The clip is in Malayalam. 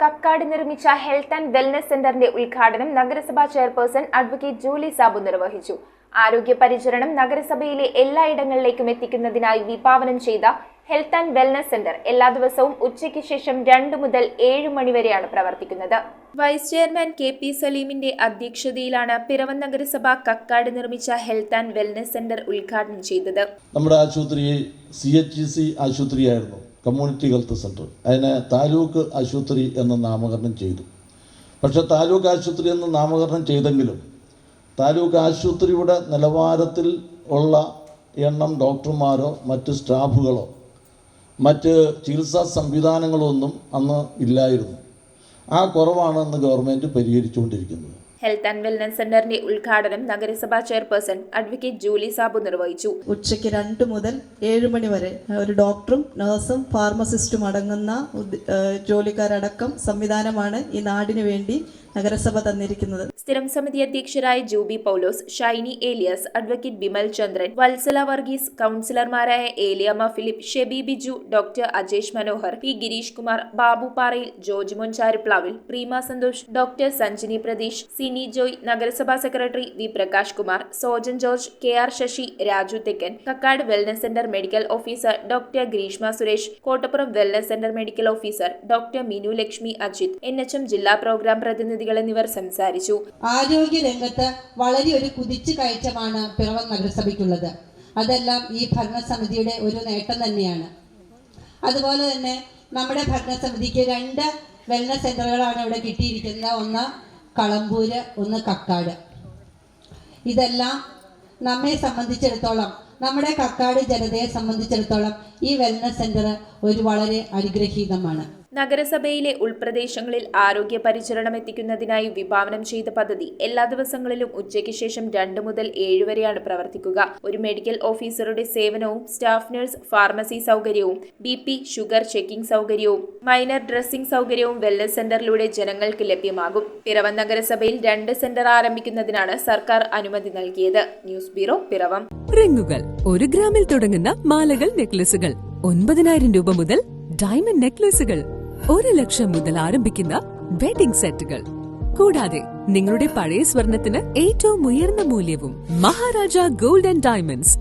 കക്കാട് നിർമ്മിച്ച ഹെൽത്ത് ആൻഡ് വെൽനസ് സെന്ററിന്റെ ഉദ്ഘാടനം നഗരസഭാ ചെയർപേഴ്സൺ അഡ്വക്കേറ്റ് ജൂലി സാബു നിർവഹിച്ചു. ആരോഗ്യ പരിചരണം നഗരസഭയിലെ എല്ലായിടങ്ങളിലേക്കും എത്തിക്കുന്നതിനായി വിഭാവനം ചെയ്ത ഹെൽത്ത് ആൻഡ് വെൽനസ് സെന്റർ എല്ലാ ദിവസവും ഉച്ചയ്ക്ക് ശേഷം 2 മുതൽ 7 മണി വരെയാണ് പ്രവർത്തിക്കുന്നത്. വൈസ് ചെയർമാൻ KP സലീമിന്റെ അധ്യക്ഷതയിലാണ് പിറവം നഗരസഭ കക്കാട് നിർമ്മിച്ച ഹെൽത്ത് ആൻഡ് വെൽനസ് സെന്റർ ഉദ്ഘാടനം ചെയ്തത്. നമ്മുടെ ആശുപത്രി CHC ആശുപത്രിയായിരുന്നു, കമ്മ്യൂണിറ്റി ഹെൽത്ത് സെന്റർ. അതിനെ താലൂക്ക് ആശുപത്രി എന്ന് നാമകരണം ചെയ്തു. പക്ഷേ താലൂക്ക് ആശുപത്രി എന്ന് നാമകരണം ചെയ്തെങ്കിലും താലൂക്ക് ആശുപത്രിയുടെ നിലവാരത്തിൽ ഉള്ള എണ്ണം ഡോക്ടർമാരോ മറ്റ് സ്റ്റാഫുകളോ മറ്റ് ചികിത്സാ സംവിധാനങ്ങളോ ഒന്നും അന്ന് ഇല്ലായിരുന്നു. ആ കുറവാണ് അന്ന് ഗവൺമെൻറ് പരിഹരിച്ചുകൊണ്ടിരിക്കുന്നത്. ഹെൽത്ത് ആൻഡ് വെൽനസ് സെന്ററിന്റെ ഉദ്ഘാടനം നഗരസഭാ ചെയർപേഴ്സൺ അഡ്വക്കേറ്റ് ജൂലി സാബു നിർവഹിച്ചു. ഉച്ചയ്ക്ക് 2 മുതൽ 7 മണി വരെ ഒരു ഡോക്ടറും നഴ്സും ഫാർമസിസ്റ്റും അടങ്ങുന്ന ജോലിക്കാരടക്കം സംവിധാനമാണ് ഈ നാടിനു വേണ്ടി നഗരസഭ തന്നിരിക്കുന്നത്. സ്ഥിരം സമിതി അധ്യക്ഷരായ ജൂബി പൗലോസ്, ഷൈനി ഏലിയാസ്, അഡ്വക്കേറ്റ് ബിമൽ ചന്ദ്രൻ, വത്സല വർഗീസ്, കൗൺസിലർമാരായ Eliyamma Philip, Shebi Biju, doctor Ajesh Manohar, P Girish Kumar, Babu Parayil, George Mon Charuplavil, Preema Santhosh, doctor Sanjini Pratheesh, Sini Joy, നഗരസഭാ secretary V Prakash Kumar, Sojan George, KR Sasi, Raju Thekkan, Kakkad wellness centre medical officer doctor Grishma Suresh, Kottappuram wellness centre medical officer doctor Minu Lakshmi Ajith, NHM ജില്ലാ പ്രോഗ്രാം പ്രതിനിധി എന്നിവർ സംസാരിച്ചു. ആരോഗ്യ രംഗത്ത് വളരെ ഒരു കുതിച്ചു കയറ്റമാണ് പിറവം നഗരസഭയ്ക്കുള്ളത്. അതെല്ലാം ഈ ഭരണസമിതിയുടെ ഒരു നേട്ടം തന്നെയാണ്. അതുപോലെ തന്നെ നമ്മുടെ ഭരണസമിതിക്ക് 2 വെൽനസ് സെന്ററുകളാണ് ഇവിടെ കിട്ടിയിരിക്കുന്നത്. ഒന്ന് കളമ്പൂര്, ഒന്ന് കക്കാട്. ഇതെല്ലാം നമ്മെ സംബന്ധിച്ചിടത്തോളം, നമ്മുടെ കക്കാട് ജനതയെ സംബന്ധിച്ചിടത്തോളം ഈ വെൽനസ് സെന്റർ ഒരു വളരെ അനുഗ്രഹീതമാണ്. നഗരസഭയിലെ ഉൾപ്രദേശങ്ങളിൽ ആരോഗ്യ പരിചരണം എത്തിക്കുന്നതിനായി വിഭാവനം ചെയ്ത പദ്ധതി എല്ലാ ദിവസങ്ങളിലും ഉച്ചയ്ക്ക് ശേഷം 2 മുതൽ 7 വരെയാണ് പ്രവർത്തിക്കുക. ഒരു മെഡിക്കൽ ഓഫീസറുടെ സേവനവും സ്റ്റാഫ് നഴ്സ്, ഫാർമസി സൗകര്യവും, BP, ഷുഗർ ചെക്കിംഗ് സൗകര്യവും, മൈനർ ഡ്രസ്സിംഗ് സൗകര്യവും വെൽനസ് സെന്ററിലൂടെ ജനങ്ങൾക്ക് ലഭ്യമാകും. പിറവം നഗരസഭയിൽ 2 സെന്റർ ആരംഭിക്കുന്നതിനാണ് സർക്കാർ അനുമതി നൽകിയത്. News bureau, Piravom. റിങ്ങുകൾ 1 ഗ്രാമിൽ തുടങ്ങുന്ന മാലകൾ, നെക്ലസുകൾ 9,000 രൂപ മുതൽ ഡയമണ്ട് നെക്ലസുകൾ 1 ലക്ഷം മുതൽ ആരംഭിക്കുന്ന വെഡിംഗ് സെറ്റുകൾ, കൂടാതെ നിങ്ങളുടെ പഴയ സ്വർണത്തിന് ഏറ്റവും ഉയർന്ന മൂല്യവും. Maharaja gold and diamonds,